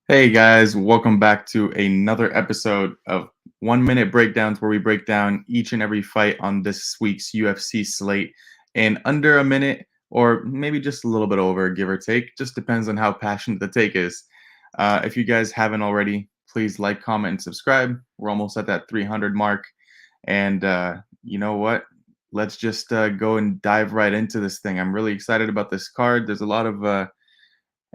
Hey guys, welcome back to another episode of 1 Minute Breakdowns, where we break down each and every fight on this week's UFC slate in under a minute, or maybe just a little bit over, give or take. Just depends on how passionate the take is. If you guys haven't already, please like, comment, and subscribe. We're almost at that 300 mark. And you know what? Let's just go and dive right into this thing. I'm really excited about this card. There's a lot of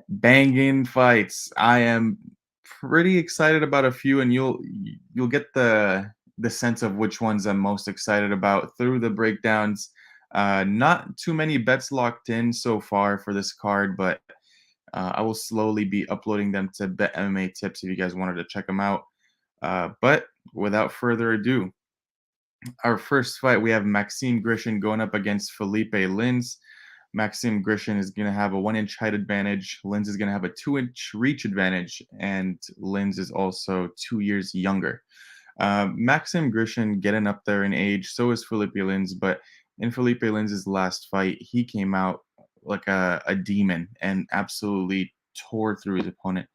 banging fights. I am pretty excited about a few, and you'll get the sense of which ones I'm most excited about through the breakdowns. Not too many bets locked in so far for this card, but I will slowly be uploading them to Bet MMA Tips if you guys wanted to check them out. But without further ado, our first fight, we have Maxime Grishin going up against Felipe Lins. Maxime Grishin is going to have a 1 inch height advantage. Lins is going to have a 2 inch reach advantage, and Lins is also 2 years younger. Maxime Grishin getting up there in age, so is Felipe Lins, but in Felipe Lins' last fight, he came out like a demon and absolutely tore through his opponent.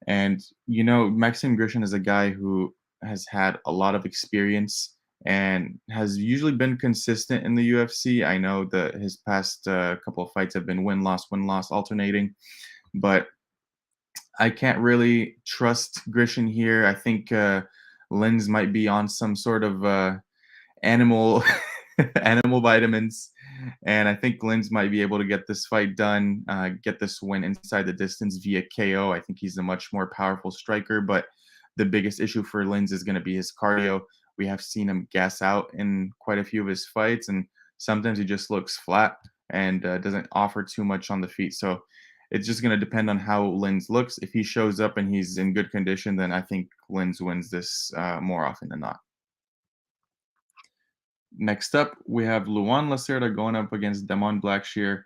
And, Maxime Grishin is a guy who has had a lot of experience and has usually been consistent in the UFC. I know that his past couple of fights have been win loss alternating, but I can't really trust Grishin here. I think Lins might be on some sort of animal animal vitamins, and I think Lins might be able to get this fight done, get this win inside the distance via KO. I think he's a much more powerful striker, but the biggest issue for Lins is going to be his cardio. We have seen him gas out in quite a few of his fights, and sometimes he just looks flat and doesn't offer too much on the feet. So it's just going to depend on how Lins looks. If he shows up and he's in good condition, then I think Lins wins this more often than not. Next up, we have Luan Lacerda going up against Damon Blackshear.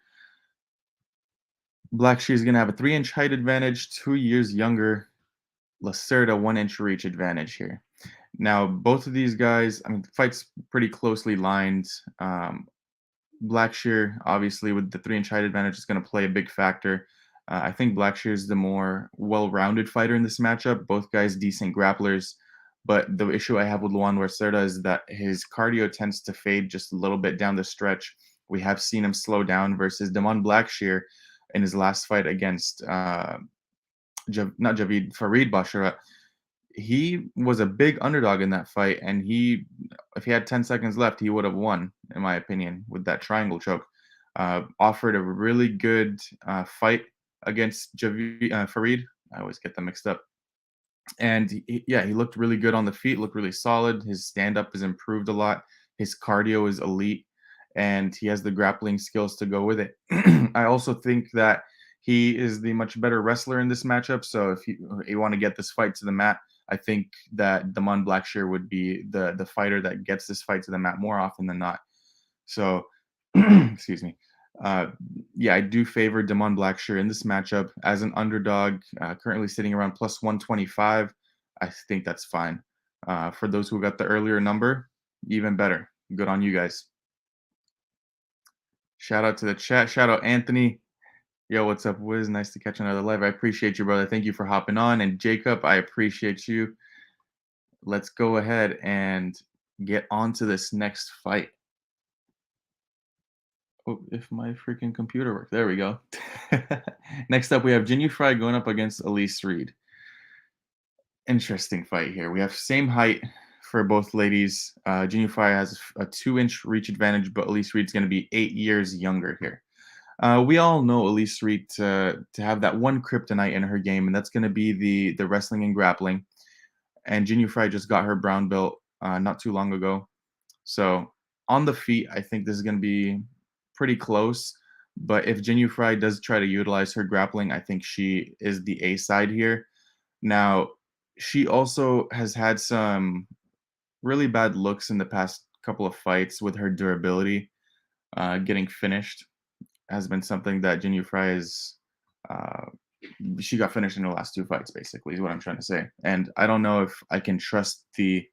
Blackshear is going to have a 3 inch height advantage, 2 years younger. Lacerda 1 inch reach advantage here. Now, both of these guys, I mean, the fight's pretty closely lined. Blackshear, obviously, with the 3 inch height advantage, is going to play a big factor. I think Blackshear is the more well-rounded fighter in this matchup. Both guys decent grapplers. But the issue I have with Luan Lacerda is that his cardio tends to fade just a little bit down the stretch. We have seen him slow down versus Damon Blackshear in his last fight against not Javid, Farid Basharat. He was a big underdog in that fight, and if he had 10 seconds left, he would have won, in my opinion, with that triangle choke. Offered a really good fight against Farid. I always get them mixed up. And he looked really good on the feet, looked really solid. His stand-up has improved a lot. His cardio is elite, and he has the grappling skills to go with it. I also think that he is the much better wrestler in this matchup. So if you want to get this fight to the mat, I think that Damon Blackshear would be the fighter that gets this fight to the mat more often than not. So, excuse me. I do favor Damon Blackshear in this matchup as an underdog, currently sitting around plus 125. I think that's fine. For those who got the earlier number, even better. Good on you guys. Shout out to the chat. Shout out Anthony. Yo, what's up, Wiz? Nice to catch another live. I appreciate you, brother. Thank you for hopping on. And Jacob, I appreciate you. Let's go ahead and get on to this next fight. Oh, if my freaking computer works. There we go. Next up, we have Jinyu Fry going up against Elise Reed. Interesting fight here. We have same height for both ladies. Jinyu Fry has a 2 inch reach advantage, but Elise Reed's going to be 8 years younger here. We all know Elise Reed to have that one kryptonite in her game, and that's going to be the wrestling and grappling. And Jinyu Fry just got her brown belt not too long ago. So on the feet, I think this is going to be pretty close. But if Jinyu Fry does try to utilize her grappling, I think she is the A side here. Now, she also has had some really bad looks in the past couple of fights with her durability. Getting finished has been something that Jinyu Fry is. She got finished in her last two fights, basically, is what I'm trying to say. And I don't know if I can trust the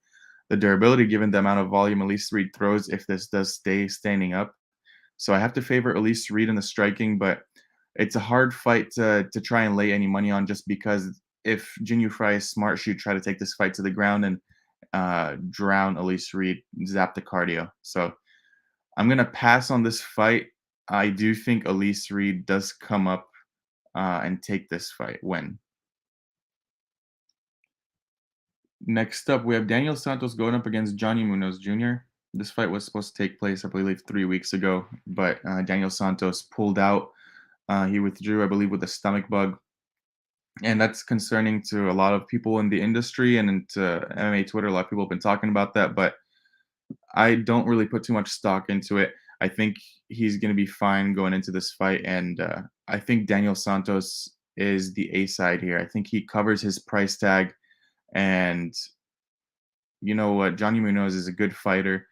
durability given the amount of volume Elise Reed throws if this does stay standing up. So I have to favor Elise Reed in the striking, but it's a hard fight to try and lay any money on just because if Jinyu Fry is smart, she'd try to take this fight to the ground and drown Elise Reed, zap the cardio. So I'm gonna pass on this fight. I do think Elise Reed does come up and take this fight. Win. Next up, we have Daniel Santos going up against Johnny Munoz Jr. This fight was supposed to take place, I believe, 3 weeks ago, but Daniel Santos pulled out. He withdrew, I believe, with a stomach bug, and that's concerning to a lot of people in the industry and into MMA Twitter. A lot of people have been talking about that, but I don't really put too much stock into it. I think he's going to be fine going into this fight, and I think Daniel Santos is the A side here. I think he covers his price tag, and you know what, Johnny Munoz is a good fighter,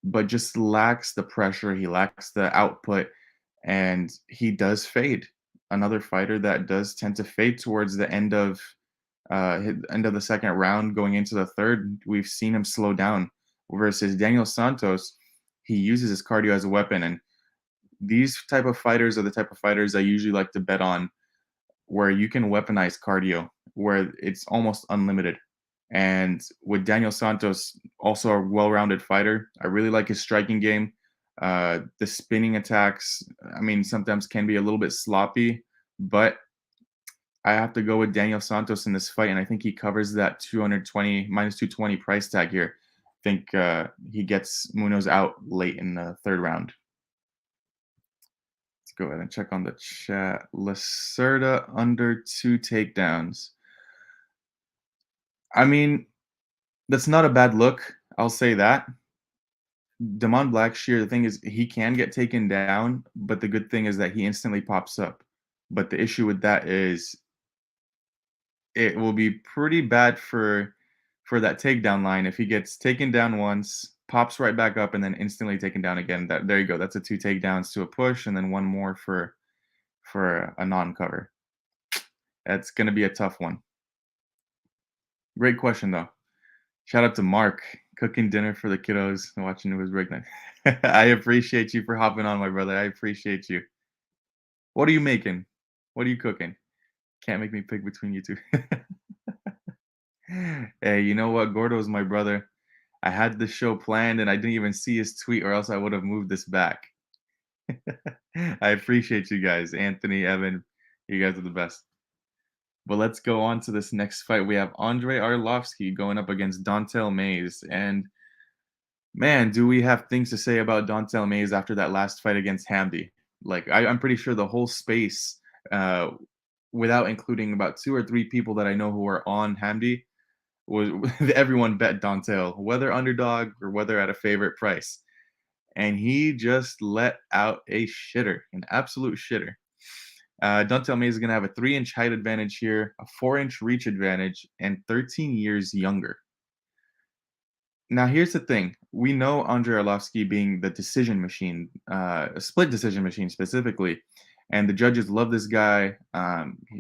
but just lacks the pressure. He lacks the output, and he does fade. Another fighter that does tend to fade towards the end of the second round, going into the third. We've seen him slow down. Versus Daniel Santos, he uses his cardio as a weapon, and these type of fighters are the type of fighters I usually like to bet on, where you can weaponize cardio, where it's almost unlimited. And with Daniel Santos, also a well-rounded fighter, I really like his striking game. The spinning attacks, I mean, sometimes can be a little bit sloppy, but I have to go with Daniel Santos in this fight, and I think he covers that 220 minus 220 price tag here. I think he gets Munoz out late in the third round. Let's go ahead and check on the chat. Lacerda under 2 takedowns. I mean, that's not a bad look. I'll say that. Damon Blackshear, the thing is, he can get taken down, but the good thing is that he instantly pops up. But the issue with that is it will be pretty bad for that takedown line if he gets taken down once, pops right back up, and then instantly taken down again. There you go. That's a 2 takedowns to a push, and then one more for a non-cover. That's gonna be a tough one. Great question though. Shout out to Mark, cooking dinner for the kiddos and watching his breakdown. I appreciate you for hopping on, my brother. I appreciate you. What are you making? What are you cooking? Can't make me pick between you two. Hey, you know what? Gordo's my brother. I had the show planned and I didn't even see his tweet, or else I would have moved this back. I appreciate you guys. Anthony, Evan, you guys are the best. But let's go on to this next fight. We have Andre Arlovsky going up against Dontel Mays. And man, do we have things to say about Dontel Mays after that last fight against Hamdi? Like, I'm pretty sure the whole space, without including about 2 or 3 people that I know who are on Hamdi, was everyone bet Dontel, whether underdog or whether at a favorite price. And he just let out a shitter, an absolute shitter. Dontel Mays is going to have a 3-inch height advantage here, a 4-inch reach advantage, and 13 years younger. Now, here's the thing. We know Andre Arlovsky being the decision machine, a split decision machine specifically, and the judges love this guy.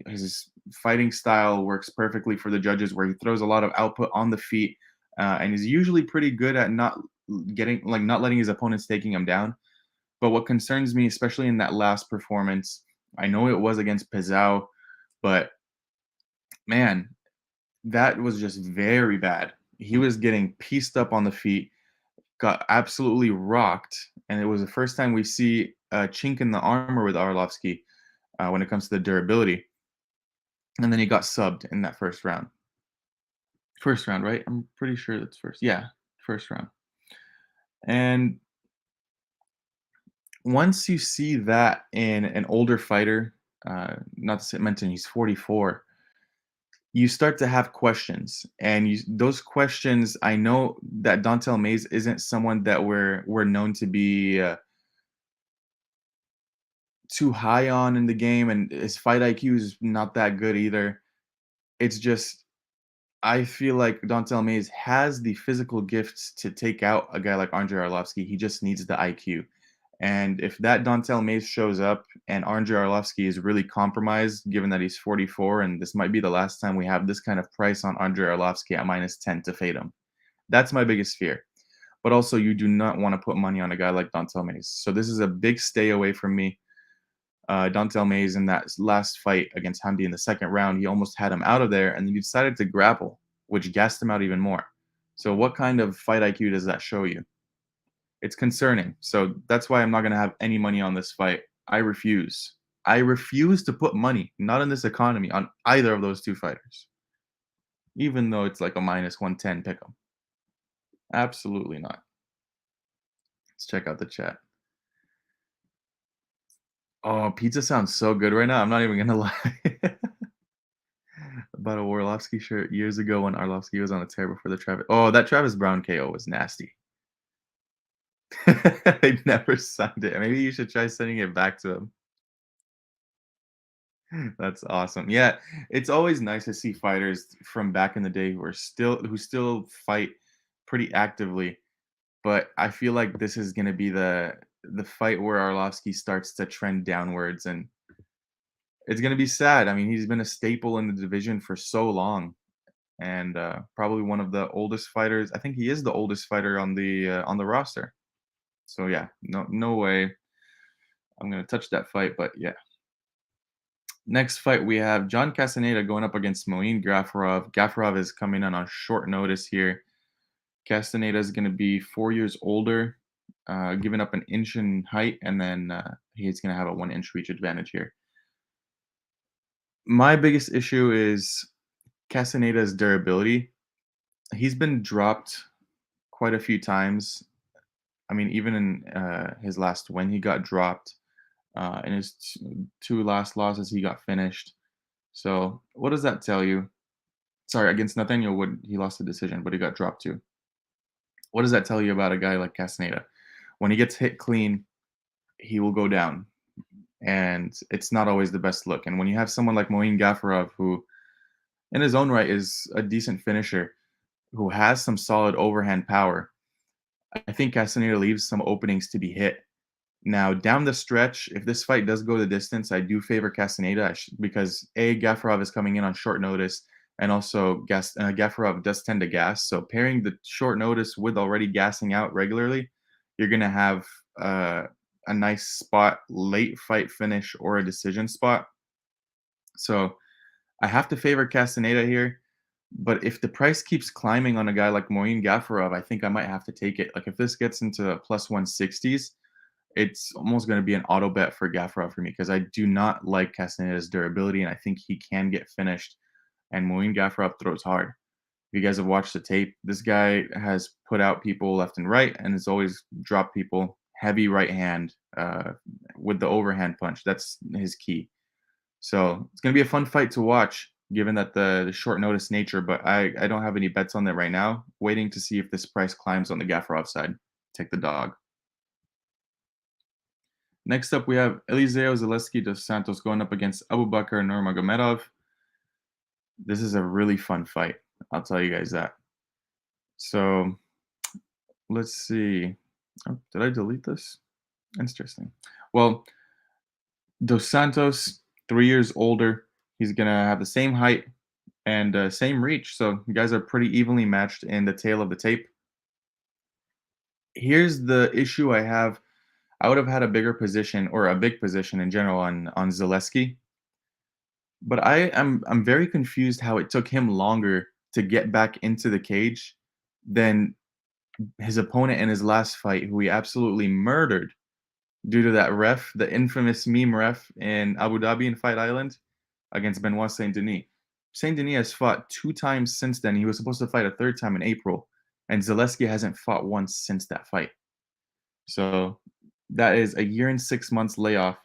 His fighting style works perfectly for the judges, where he throws a lot of output on the feet, and is usually pretty good at not letting his opponents taking him down. But what concerns me, especially in that last performance, I know it was against Pizarro, but man, that was just very bad. He was getting pieced up on the feet, got absolutely rocked, and it was the first time we see a chink in the armor with Arlovsky when it comes to the durability. And then he got subbed in that first round. First round, right? I'm pretty sure that's first. Yeah, first round. And once you see that in an older fighter, not to mention he's 44, you start to have questions, and those questions. I know that Dontel Mays isn't someone that we're known to be too high on in the game, and his fight IQ is not that good either. It's just I feel like Dontel Mays has the physical gifts to take out a guy like Andre Arlovsky. He just needs the IQ. And if that Dontel Mays shows up and Andre Arlovsky is really compromised, given that he's 44, and this might be the last time we have this kind of price on Andre Arlovsky at -10 to fade him. That's my biggest fear. But also, you do not want to put money on a guy like Dontel Mays. So this is a big stay away from me. Dontel Mays in that last fight against Hamdi in the second round, he almost had him out of there, and then he decided to grapple, which gassed him out even more. So what kind of fight IQ does that show you? It's concerning. So that's why I'm not going to have any money on this fight. I refuse. I refuse to put money, not in this economy, on either of those two fighters, even though it's like a minus 110 pick 'em. Absolutely not. Let's check out the chat. Oh, pizza sounds so good right now. I'm not even going to lie. About a Arlovsky shirt years ago when Arlovsky was on a tear before the Travis. Oh, that Travis Brown KO was nasty. I never signed it. Maybe you should try sending it back to him. That's awesome. Yeah, it's always nice to see fighters from back in the day who still fight pretty actively. But I feel like this is gonna be the fight where Arlovsky starts to trend downwards, and it's gonna be sad. I mean, he's been a staple in the division for so long, and probably one of the oldest fighters. I think he is the oldest fighter on the roster. So yeah, no way I'm gonna touch that fight. But yeah. Next fight, we have John Castaneda going up against Moin Gafarov. Gafarov is coming in on short notice here. Castaneda is going to be 4 years older, giving up an inch in height, and then he's going to have a 1 inch reach advantage here. My biggest issue is Castaneda's durability. He's been dropped quite a few times. I mean, even in his last win, he got dropped. In his two last losses, he got finished. So what does that tell you? Sorry, against Nathaniel Wood, he lost the decision, but he got dropped too. What does that tell you about a guy like Castaneda? When he gets hit clean, he will go down, and it's not always the best look. And when you have someone like Moin Gafarov, who in his own right is a decent finisher, who has some solid overhand power, I think Castaneda leaves some openings to be hit. Now, down the stretch, if this fight does go the distance, I do favor Castaneda because Gafarov is coming in on short notice, and also Gafarov does tend to gas. So pairing the short notice with already gassing out regularly, you're going to have a nice spot, late fight finish, or a decision spot. So I have to favor Castaneda here. But if the price keeps climbing on a guy like Moin Gafarov, I think I might have to take it. Like if this gets into plus 160s, it's almost going to be an auto bet for Gafarov for me because I do not like Castaneda's durability, and I think he can get finished. And Moin Gafarov throws hard. If you guys have watched the tape, this guy has put out people left and right, and has always dropped people heavy right hand with the overhand punch. That's his key. So it's going to be a fun fight to watch, given that the short notice nature. But I don't have any bets on that right now. Waiting to see if this price climbs on the Gafarov side. Take the dog. Next up, we have Eliseo Zaleski dos Santos going up against Abubakar Nurmagomedov. This is a really fun fight. I'll tell you guys that. So let's see. Oh, did I delete this? Interesting. Well, dos Santos, 3 years older. He's going to have the same height and same reach. So you guys are pretty evenly matched in the tail of the tape. Here's the issue I have. I would have had a bigger position, or a big position in general, on Zaleski. But I'm very confused how it took him longer to get back into the cage than his opponent in his last fight, who he absolutely murdered due to that ref, the infamous meme ref in Abu Dhabi in Fight Island against Benoit Saint Denis. Saint Denis has fought 2 times since then. He was supposed to fight a 3rd time in April, and Zaleski hasn't fought once since that fight. So that is a year and 6 months layoff.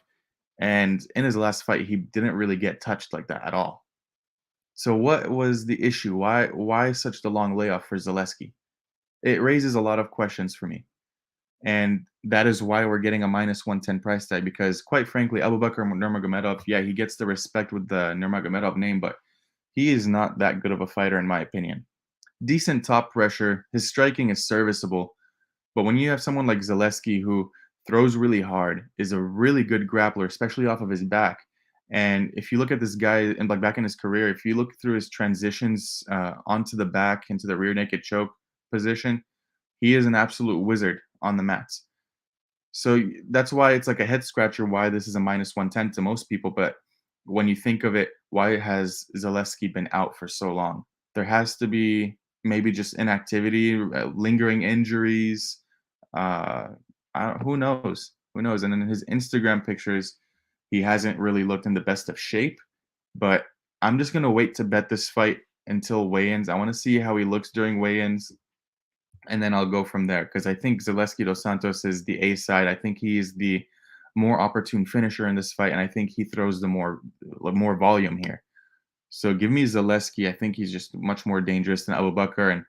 And in his last fight, he didn't really get touched like that at all. So what was the issue? Why such the long layoff for Zaleski? It raises a lot of questions for me. And that is why we're getting a minus 110 price tag, because quite frankly, Abubakar Nurmagomedov, yeah, he gets the respect with the Nurmagomedov name, but he is not that good of a fighter in my opinion. Decent top pressure, his striking is serviceable, but when you have someone like Zaleski who throws really hard, is a really good grappler, especially off of his back. And if you look at this guy and like back in his career, if you look through his transitions onto the back into the rear naked choke position, he is an absolute wizard on the mats. So that's why it's like a head scratcher why this is a minus 110 to most people. But when you think of it, why has Zaleski been out for so long? There has to be maybe just inactivity, lingering injuries. Uh, who knows? Who knows? And in his Instagram pictures, he hasn't really looked in the best of shape. But I'm just gonna wait to bet this fight until weigh-ins. I want to see how he looks during weigh-ins, and then I'll go from there because I think Zaleski dos Santos is the A side. I think he is the more opportune finisher in this fight, and I think he throws the more volume here. So give me Zaleski. I think he's just much more dangerous than Abu Bakr, and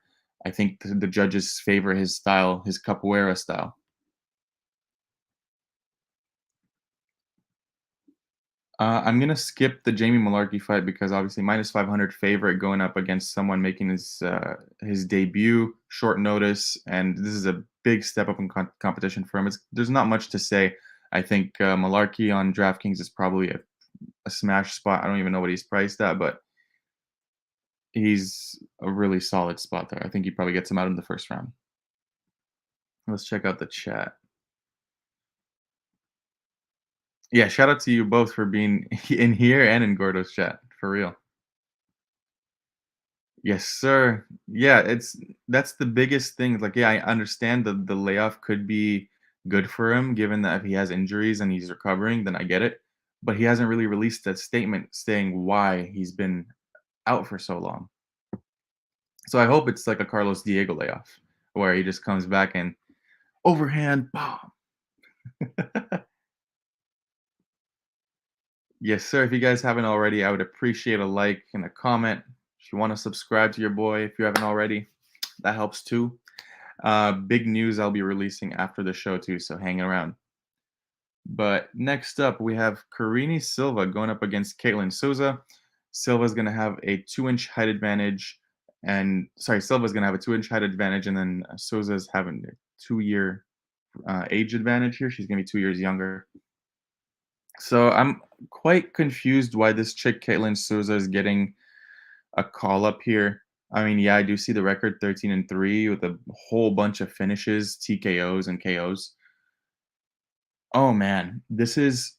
I think the judges favor his style, his capoeira style. I'm gonna skip the Jamie Malarkey fight because obviously minus 500 favorite going up against someone making his debut, short notice, and this is a big step up in competition for him. There's not much to say. I think Malarkey on DraftKings is probably a smash spot. I don't even know what he's priced at, but he's a really solid spot there. I think he probably gets him out in the first round. Let's check out the chat. Yeah, shout out to you both for being in here and in Gordo's chat, for real. Yes, sir. Yeah, that's the biggest thing. Like, yeah, I understand the layoff could be good for him, given that if he has injuries and he's recovering, then I get it. But he hasn't really released a statement saying why he's been out for so long. So I hope it's like a Carlos Diego layoff, where he just comes back and overhand bomb. Yes, sir. If you guys haven't already, I would appreciate a like and a comment. If you want to subscribe to your boy, if you haven't already, that helps too. Big news I'll be releasing after the show too, so hang around. But next up, we have Karine Silva going up against Caitlin Souza. Silva's going to have a 2-inch height advantage, and sorry, Silva's going to have a 2-inch height advantage, and then Souza's having a 2-year age advantage here. She's going to be 2 years younger. So I'm quite confused why this chick Caitlin Souza is getting a call up here. I mean, yeah, I do see the record 13-3 with a whole bunch of finishes, TKOs and KOs. Oh man, this is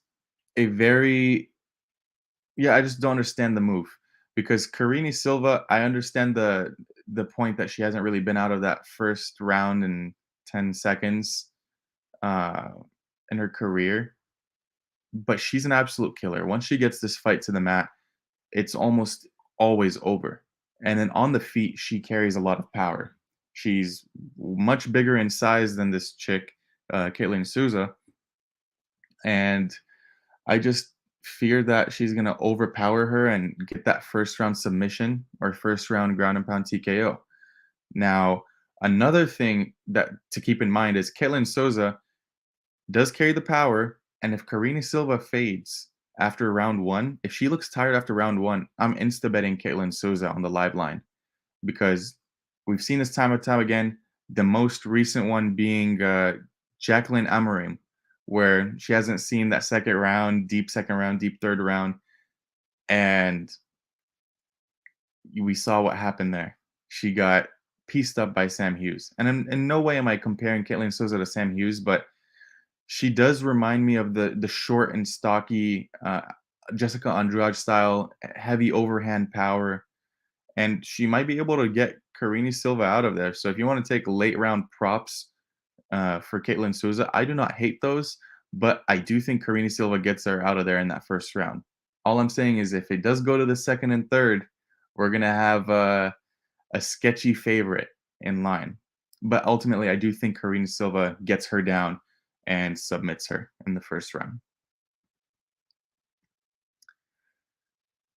a very yeah, I just don't understand the move because Karine Silva, I understand the point that she hasn't really been out of that first round in 10 seconds uh in her career, but she's an absolute killer. Once she gets this fight to the mat, it's almost always over. And then on the feet, she carries a lot of power. She's much bigger in size than this chick, Caitlin Souza, and I just fear that she's gonna overpower her and get that first round submission or first round ground and pound TKO. Now, another thing that to keep in mind is Caitlin Souza does carry the power, and if Karine Silva fades after round one, if she looks tired after round one, I'm insta betting Caitlin Souza on the live line because we've seen this time and time again. The most recent one being Jacqueline Amorim, where she hasn't seen that second round, deep third round, and we saw what happened there. She got pieced up by Sam Hughes. And in no way am I comparing Caitlin Souza to Sam Hughes, but she does remind me of the short and stocky Jessica Andrade style, heavy overhand power, and she might be able to get Karine Silva out of there. So if you want to take late round props for Caitlin Souza, I do not hate those, but I do think Karine Silva gets her out of there in that first round. All I'm saying is if it does go to the second and third, we're gonna have a sketchy favorite in line. But ultimately, I do think Karine Silva gets her down and submits her in the first round.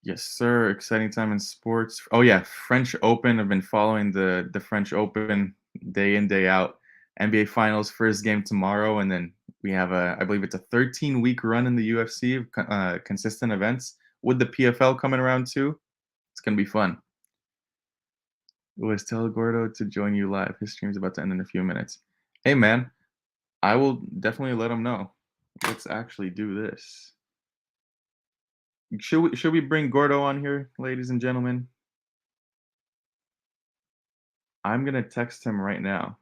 Yes, sir. Exciting time in sports. Oh yeah, French Open. I've been following the French Open day in day out. NBA Finals first game tomorrow, and then we have I believe it's a 13-week run in the UFC of consistent events with the PFL coming around too. It's gonna be fun. Luis, tell Gordo to join you live. His stream's about to end in a few minutes. Hey man, I will definitely let him know. Let's actually do this. Should we bring Gordo on here, ladies and gentlemen? I'm gonna text him right now,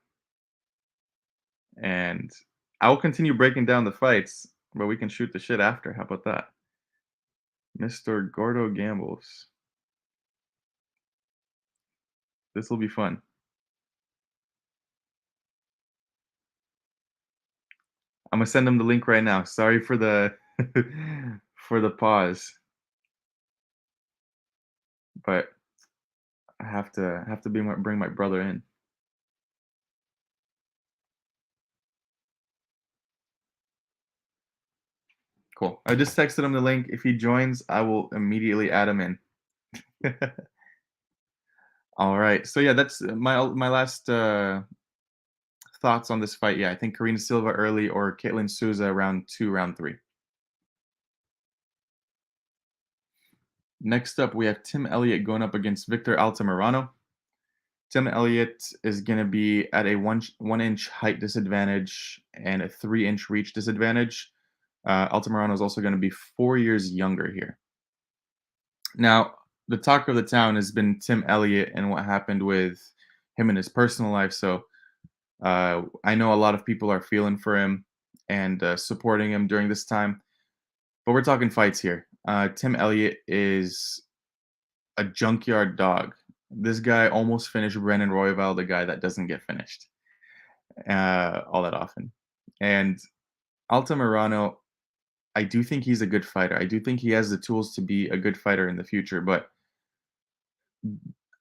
and I'll continue breaking down the fights, but we can shoot the shit after. How about that? Mr. Gordo Gambles. This will be fun. I'm gonna send him the link right now. Sorry for the for the pause, but I have to bring my brother in. Cool. I just texted him the link. If he joins, I will immediately add him in. All right. So yeah, that's my last thoughts on this fight. Yeah, I think Karina Silva early or Caitlin Souza round 2, round 3. Next up, we have Tim Elliott going up against Victor Altamirano. Tim Elliott is going to be at a 1 inch height disadvantage and a 3 inch reach disadvantage. Altamirano is also going to be 4 years younger here. Now, the talk of the town has been Tim Elliott and what happened with him in his personal life. So I know a lot of people are feeling for him and supporting him during this time. But we're talking fights here. Tim Elliott is a junkyard dog. This guy almost finished Brennan Royval, the guy that doesn't get finished all that often. And Altamirano, I do think he's a good fighter. I do think he has the tools to be a good fighter in the future, but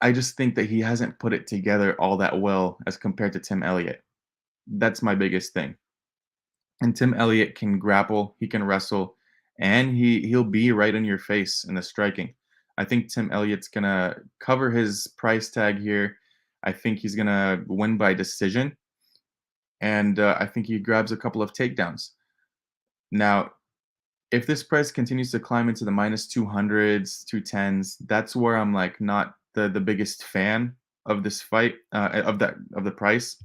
I just think that he hasn't put it together all that well as compared to Tim Elliott. That's my biggest thing. And Tim Elliott can grapple, he can wrestle, and he'll be right in your face in the striking. I think Tim Elliott's gonna cover his price tag here. I think he's gonna win by decision, and I think he grabs a couple of takedowns. Now, if this price continues to climb into the minus 200s, 210s, that's where I'm like not the biggest fan of this fight, of the price.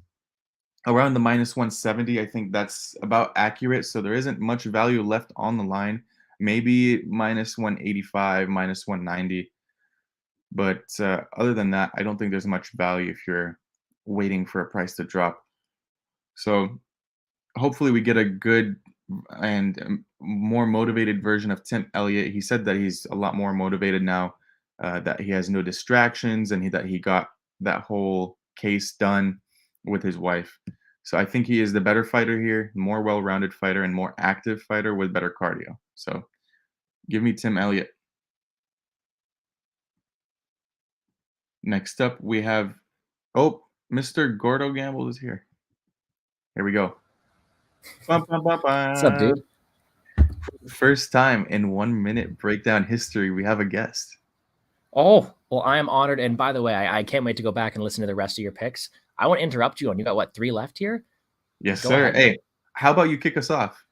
Around the minus 170, I think that's about accurate. So there isn't much value left on the line. Maybe minus 185, minus 190. But other than that, I don't think there's much value if you're waiting for a price to drop. So hopefully we get a good and more motivated version of Tim Elliott. He said that he's a lot more motivated now, that he has no distractions, and that he got that whole case done with his wife. So I think he is the better fighter here, more well-rounded fighter, and more active fighter with better cardio. So give me Tim Elliott. Next up, we have Mr. Gordo Gamble is here. Here we go. Bum, bum, bum, What's up, dude? First time in 1 minute breakdown history, we have a guest. Oh, well, I am honored. And by the way, I can't wait to go back and listen to the rest of your picks. I won't interrupt you on you got what, 3 left here? Yes, Go sir. ahead, man. Hey, how about you kick us off?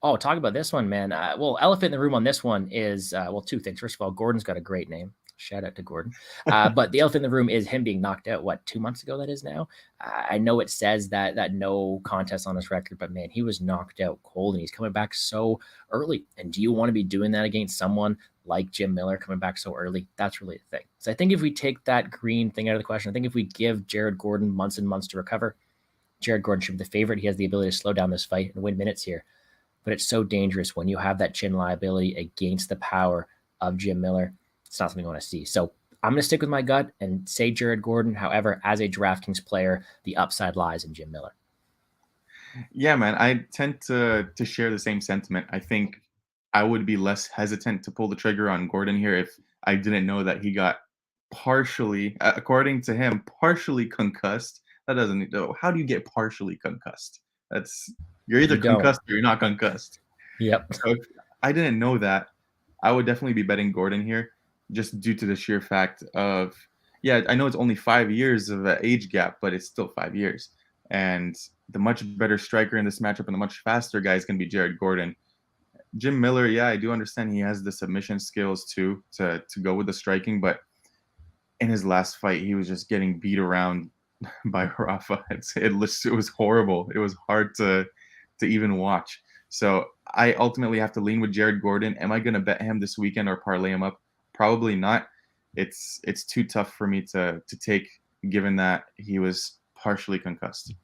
Oh, talk about this one, man. Well, elephant in the room on this one is, well, 2 things. First of all, Gordon's got a great name. Shout out to Gordon. But the elephant in the room is him being knocked out, what, 2 months ago that is now? I know it says that no contest on his record, but man, he was knocked out cold and he's coming back so early. And do you want to be doing that against someone like Jim Miller coming back so early? That's really the thing. So I think if we take that green thing out of the question, I think if we give Jared Gordon months and months to recover, Jared Gordon should be the favorite. He has the ability to slow down this fight and win minutes here. But it's so dangerous when you have that chin liability against the power of Jim Miller. It's not something I want to see. So I'm going to stick with my gut and say Jared Gordon. However, as a DraftKings player, the upside lies in Jim Miller. Yeah, man, I tend to share the same sentiment. I think I would be less hesitant to pull the trigger on Gordon here if I didn't know that he got partially, according to him, partially concussed. That doesn't. How do you get partially concussed? You're either concussed or you're not concussed. Yep. So if I didn't know that, I would definitely be betting Gordon here, just due to the sheer fact of, yeah, I know it's only 5 years of an age gap, but it's still 5 years. And the much better striker in this matchup and the much faster guy is going to be Jared Gordon. Jim Miller, yeah, I do understand he has the submission skills too to go with the striking, but in his last fight, he was just getting beat around by Rafa. It was horrible. It was hard to even watch. So I ultimately have to lean with Jared Gordon. Am I going to bet him this weekend or parlay him up? Probably not. It's too tough for me to take, given that he was partially concussed.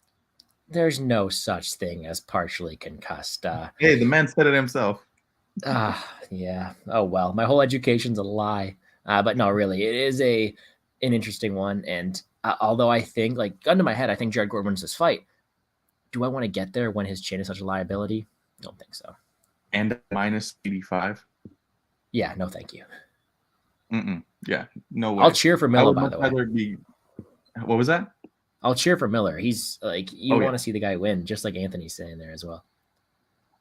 There's no such thing as partially concussed. Hey, the man said it himself. Yeah. Oh well, my whole education's a lie. But no, really, it is an interesting one. And although I think, like, gun to my head, I think Jared Gordon wins this fight. Do I want to get there when his chin is such a liability? Don't think so. And minus 85. Yeah, no, thank you. Yeah, no way. I'll cheer for Miller, by the way. What was that? I'll cheer for Miller. He's like, you want to see the guy win, just like Anthony's saying there as well.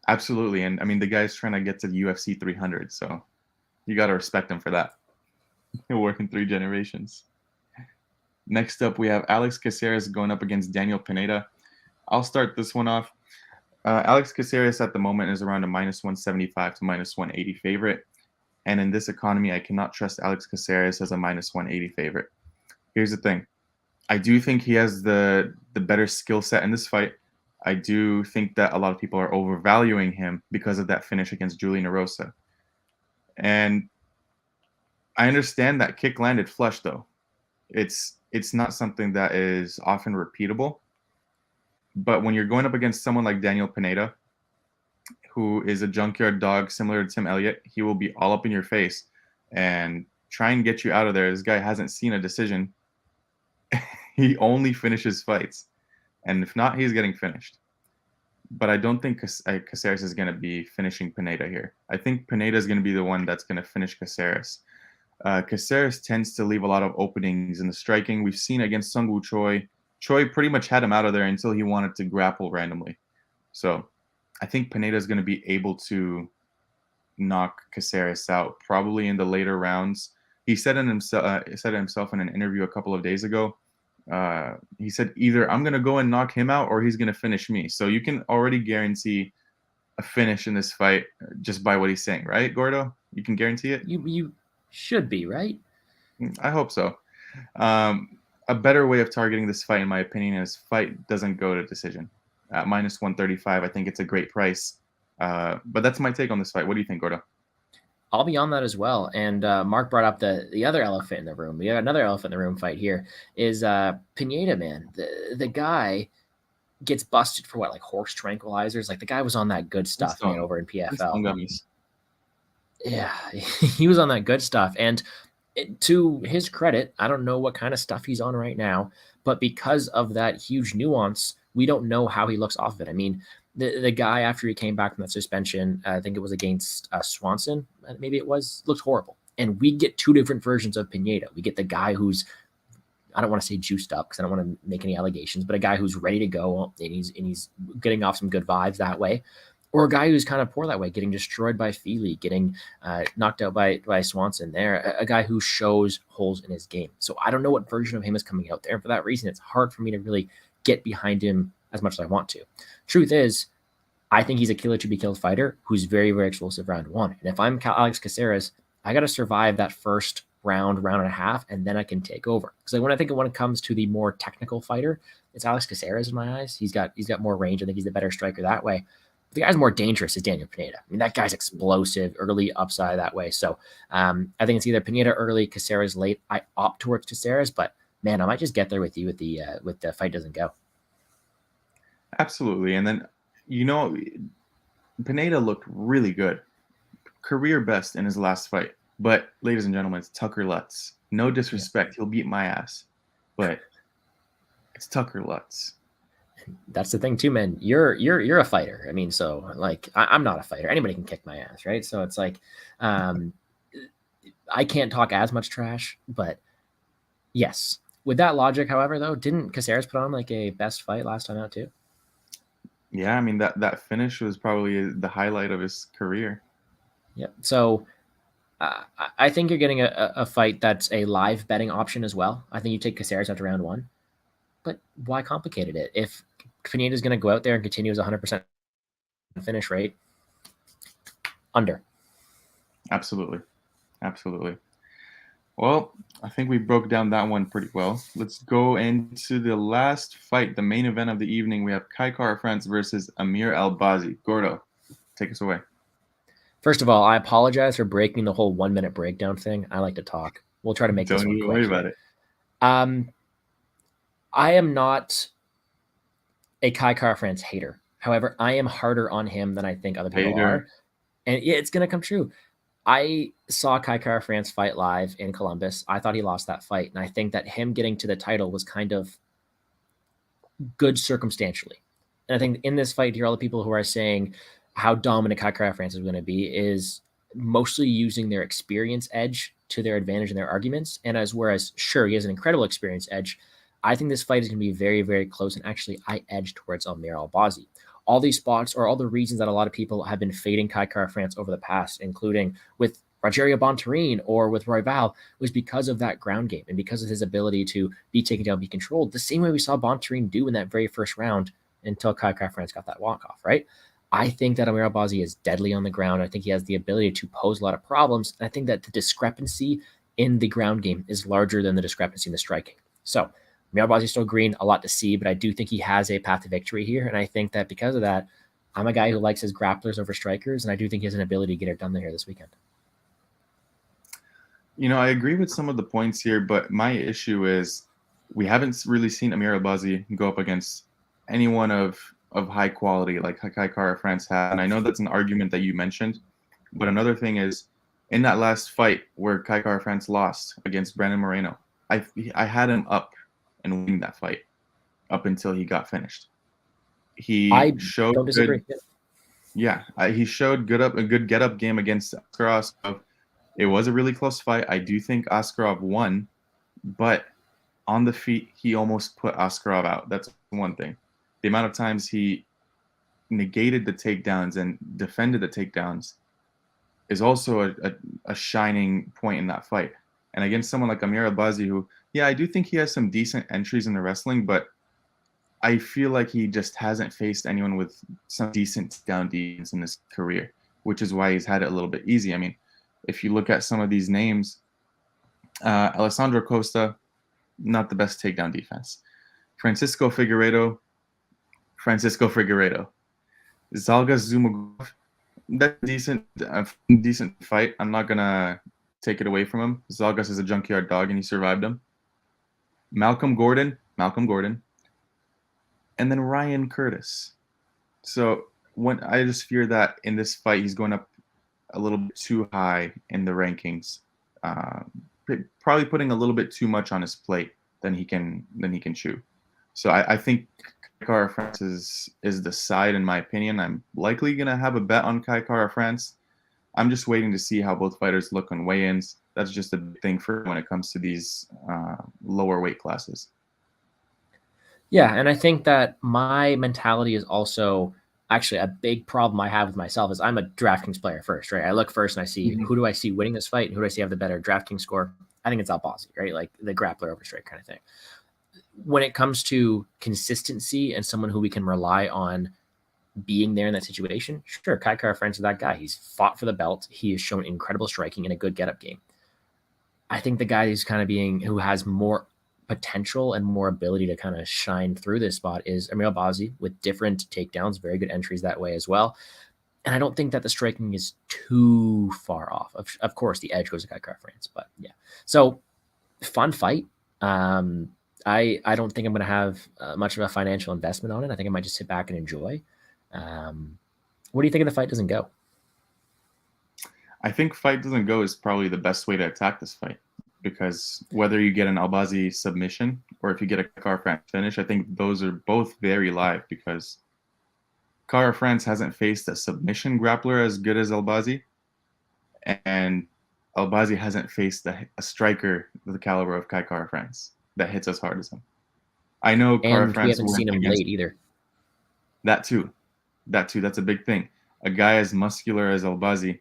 Absolutely. And I mean, the guy's trying to get to the UFC 300, so you got to respect him for that. He'll work in 3 generations. Next up, we have Alex Caceres going up against Daniel Pineda. I'll start this one off. Alex Caceres at the moment is around a minus 175 to minus 180 favorite. And in this economy, I cannot trust Alex Caceres as a minus 180 favorite. Here's the thing. I do think he has the better skill set in this fight. I do think that a lot of people are overvaluing him because of that finish against Julian Erosa. And I understand that kick landed flush, though. It's not something that is often repeatable. But when you're going up against someone like Daniel Pineda, who is a junkyard dog similar to Tim Elliott, he will be all up in your face and try and get you out of there. This guy hasn't seen a decision. He only finishes fights. And if not, he's getting finished. But I don't think Caceres is going to be finishing Pineda here. I think Pineda is going to be the one that's going to finish Caceres. Caceres tends to leave a lot of openings in the striking. We've seen against Sung Woo Choi. Choi pretty much had him out of there until he wanted to grapple randomly. So I think Pineda is going to be able to knock Caceres out probably in the later rounds. He said it himself in an interview a couple of days ago. He said either I'm going to go and knock him out or he's going to finish me. So you can already guarantee a finish in this fight just by what he's saying, right, Gordo? You can guarantee it? You should be, right? I hope so. A better way of targeting this fight, in my opinion, is fight doesn't go to decision. At minus 135, I think it's a great price. But that's my take on this fight. What do you think, Gordo? I'll be on that as well. And Mark brought up the other elephant in the room. We have another elephant in the room fight here is Pineda, man. The guy gets busted for what, like horse tranquilizers? Like the guy was on that good stuff, man, over in PFL. Yeah, he was on that good stuff. And to his credit, I don't know what kind of stuff he's on right now, but because of that huge nuance, we don't know how he looks off of it. I mean, the guy, after he came back from that suspension, I think it was against Swanson, maybe it was, looked horrible. And we get 2 different versions of Pineda. We get the guy who's, I don't want to say juiced up because I don't want to make any allegations, but a guy who's ready to go and he's getting off some good vibes that way. Or a guy who's kind of poor that way, getting destroyed by Feely, getting knocked out by Swanson there, a guy who shows holes in his game. So I don't know what version of him is coming out there. And for that reason, it's hard for me to really get behind him as much as I want to. Truth is, I think he's a killer to be killed fighter who's very, very explosive round 1. And if I'm Alex Caceres, I got to survive that first round and a half, and then I can take over. Because when it comes to the more technical fighter, it's Alex Caceres in my eyes. He's got more range. I think he's the better striker that way. The guy's more dangerous is Daniel Pineda. I mean, that guy's explosive, early upside that way. So I think it's either Pineda early, Caceres late. I opt towards Caceres, but man, I might just get there with you with the fight doesn't go. Absolutely. And then, Pineda looked really good. Career best in his last fight. But, ladies and gentlemen, it's Tucker Lutz. No disrespect. He'll beat my ass. But it's Tucker Lutz. That's the thing too, man. You're a fighter. I mean, so like I'm not a fighter. Anybody can kick my ass, right? So it's like I can't talk as much trash, but yes. With that logic, however, though, didn't Caceres put on like a best fight last time out too? Yeah, I mean that finish was probably the highlight of his career. Yep. So I think you're getting a fight that's a live betting option as well. I think you take Caceres after round 1. But why complicate it? If Pineda is going to go out there and continue his 100% finish rate, under. Absolutely. Well, I think we broke down that one pretty well. Let's go into the last fight, the main event of the evening. We have Kai Kara-France versus Amir AlBazi. Gordo, take us away. First of all, I apologize for breaking the whole 1-minute breakdown thing. I like to talk. We'll try to make this one quick. Don't worry about it. I am not a Kai Kara-France hater. However, I am harder on him than I think other people are. Hater. And yeah, it's going to come true. I saw Kai Kara-France fight live in Columbus. I thought he lost that fight. And I think that him getting to the title was kind of good circumstantially. And I think in this fight here, all the people who are saying how dominant Kai Kara-France is going to be is mostly using their experience edge to their advantage in their arguments. And whereas, sure, he has an incredible experience edge, I think this fight is going to be very, very close. And actually, I edge towards Amir AlBazi. All these spots are all the reasons that a lot of people have been fading Kai Kara-France over the past, including with Rogerio Bontorin or with Royval, was because of that ground game and because of his ability to be taken down, be controlled, the same way we saw Bontorin do in that very first round until Kai Kara-France got that walk-off, right? I think that Amir AlBazi is deadly on the ground. I think he has the ability to pose a lot of problems. And I think that the discrepancy in the ground game is larger than the discrepancy in the striking. So Amir AlBazi is still green, a lot to see, but I do think he has a path to victory here. And I think that because of that, I'm a guy who likes his grapplers over strikers, and I do think he has an ability to get it done here this weekend. You know, I agree with some of the points here, but my issue is we haven't really seen Amir AlBazi go up against anyone of high quality like Kai Kara-France had. And I know that's an argument that you mentioned, but another thing is in that last fight where Kai Kara-France lost against Brandon Moreno, I had him up and winning that fight up until he got finished. I don't disagree. He showed a good get up game against Askarov. It was a really close fight. I do think Askarov won, but on the feet, he almost put Askarov out. That's one thing. The amount of times he negated the takedowns and defended the takedowns is also a shining point in that fight. And against someone like Amir AlBazi, who, I do think he has some decent entries in the wrestling, but I feel like he just hasn't faced anyone with some decent down defense in his career, which is why he's had it a little bit easy. I mean, if you look at some of these names, Alessandro Costa, not the best takedown defense. Francisco Figueiredo. Zalgas Zumagov, that's a decent fight. I'm not going to take it away from him. Zalgas is a junkyard dog, and he survived him. Malcolm Gordon. And then Ryan Curtis. So I just fear that in this fight, he's going up a little bit too high in the rankings, probably putting a little bit too much on his plate than he can chew. So I think Kai Kara-France is the side, in my opinion. I'm likely going to have a bet on Kai Kara-France. I'm just waiting to see how both fighters look on weigh-ins. That's just a big thing for when it comes to these lower weight classes. Yeah, and I think that my mentality is also actually a big problem I have with myself is I'm a DraftKings player first, right? I look first and I see who do I see winning this fight and who do I see have the better DraftKings score. I think it's AlBazi, right? Like the grappler over strike kind of thing. When it comes to consistency and someone who we can rely on being there in that situation, sure, Kai Kara-France is that guy. He's fought for the belt. He has shown incredible striking and a good get-up game. I think the guy who has more potential and more ability to kind of shine through this spot is Amir AlBazi with different takedowns, very good entries that way as well. And I don't think that the striking is too far off. Of course, the edge goes to Kai Kara-France, but yeah. So fun fight. I don't think I'm going to have much of a financial investment on it. I think I might just sit back and enjoy. What do you think of the fight doesn't go? I think fight doesn't go is probably the best way to attack this fight, because whether you get an AlBazi submission or if you get a Kara-France finish, I think those are both very live, because Kara-France hasn't faced a submission grappler as good as AlBazi, and AlBazi hasn't faced a striker of the caliber of Kai Kara-France that hits as hard as him. I know Kara-France. We haven't seen him late either. That too. That's a big thing. A guy as muscular as AlBazi,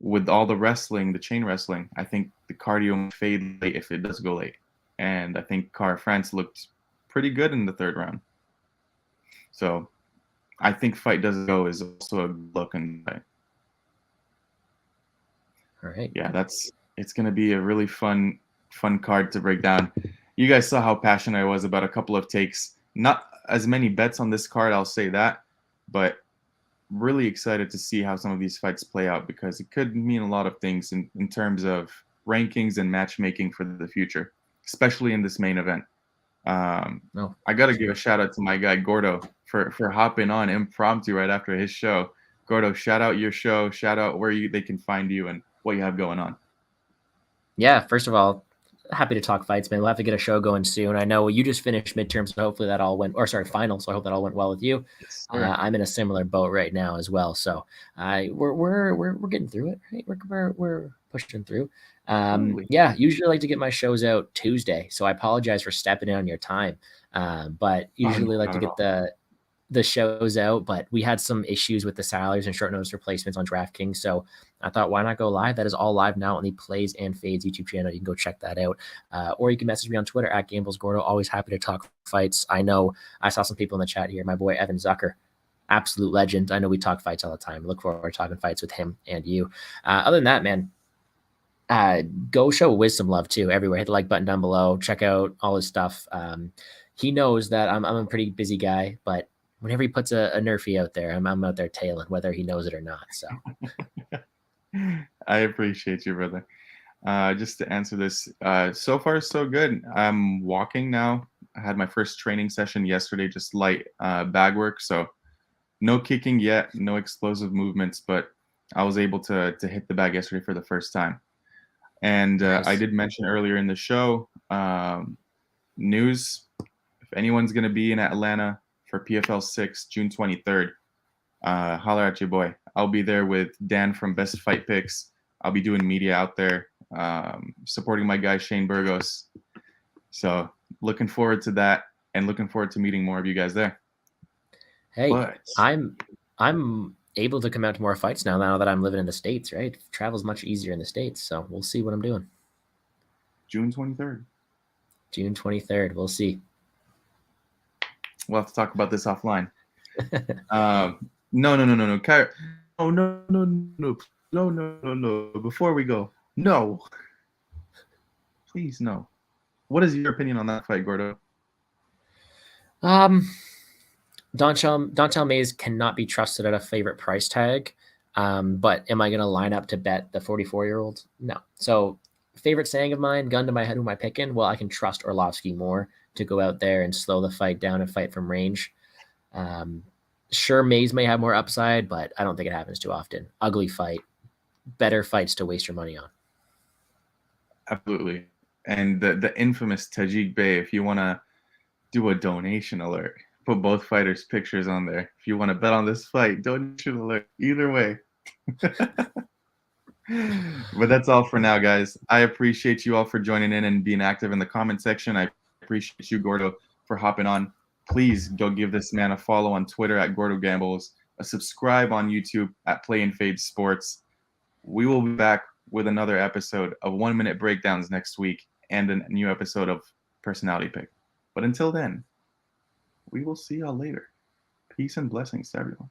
with all the wrestling, the chain wrestling, I think the cardio might fade late if it does go late. And I think Kara-France looked pretty good in the third round. So I think fight doesn't go is also a good look in the fight. All right. Yeah, it's going to be a really fun card to break down. You guys saw how passionate I was about a couple of takes. Not as many bets on this card, I'll say that, but really excited to see how some of these fights play out, because it could mean a lot of things in terms of rankings and matchmaking for the future, especially in this main event. No. I got to give a shout out to my guy Gordo for hopping on impromptu right after his show. Gordo, shout out your show. Shout out where they can find you and what you have going on. Yeah, first of all, happy to talk fights, man. We'll have to get a show going soon. I know you just finished midterms, so hopefully that all went, or sorry, final. So I hope that all went well with you. Yes, I'm in a similar boat right now as well. So we're getting through it, right? We're pushing through. Yeah, usually I like to get my shows out Tuesday, so I apologize for stepping in on your time. But usually like to get the shows out, but we had some issues with the salaries and short notice replacements on DraftKings. So I thought, why not go live? That is all live now on the Plays and Fades YouTube channel. You can go check that out. Or you can message me on Twitter at GamblesGordo. Always happy to talk fights. I know I saw some people in the chat here. My boy, Evan Zucker, absolute legend. I know we talk fights all the time. Look forward to talking fights with him and you. Other than that, man, go show Wiz some love too everywhere. Hit the like button down below. Check out all his stuff. He knows that I'm a pretty busy guy, but whenever he puts a nerfy out there, I'm out there tailing, whether he knows it or not. So I appreciate you, brother. Just to answer this, so far so good. I'm walking now. I had my first training session yesterday, just light bag work. So no kicking yet, no explosive movements, but I was able to hit the bag yesterday for the first time. And Nice. I did mention earlier in the show, news, if anyone's going to be in Atlanta for PFL 6, June 23rd, holler at your boy. I'll be there with Dan from Best Fight Picks. I'll be doing media out there, supporting my guy Shane Burgos. So looking forward to that and looking forward to meeting more of you guys there. Hey, I'm able to come out to more fights now that I'm living in the States, right? Travel's much easier in the States, so we'll see what I'm doing. June 23rd. June 23rd. We'll see. We'll have to talk about this offline. No. No. Before we go, no. Please, no. What is your opinion on that fight, Gordo? Dontel Mays cannot be trusted at a favorite price tag. But am I going to line up to bet the 44-year-old? No. So favorite saying of mine, gun to my head, who am I picking? Well, I can trust Arlovsky more to go out there and slow the fight down and fight from range. Sure, Mays may have more upside, but I don't think it happens too often. Ugly fight. Better fights to waste your money on. Absolutely. And the infamous Tajik Bey, if you want to do a donation alert, put both fighters' pictures on there. If you want to bet on this fight, donation alert. Either way. But that's all for now, guys. I appreciate you all for joining in and being active in the comment section. I appreciate you, Gordo, for hopping on. Please go give this man a follow on Twitter at Gordo Gambles, a subscribe on YouTube at Play and Fade Sports. We will be back with another episode of 1 Minute Breakdowns next week and a new episode of Personality Pick. But until then, we will see y'all later. Peace and blessings to everyone.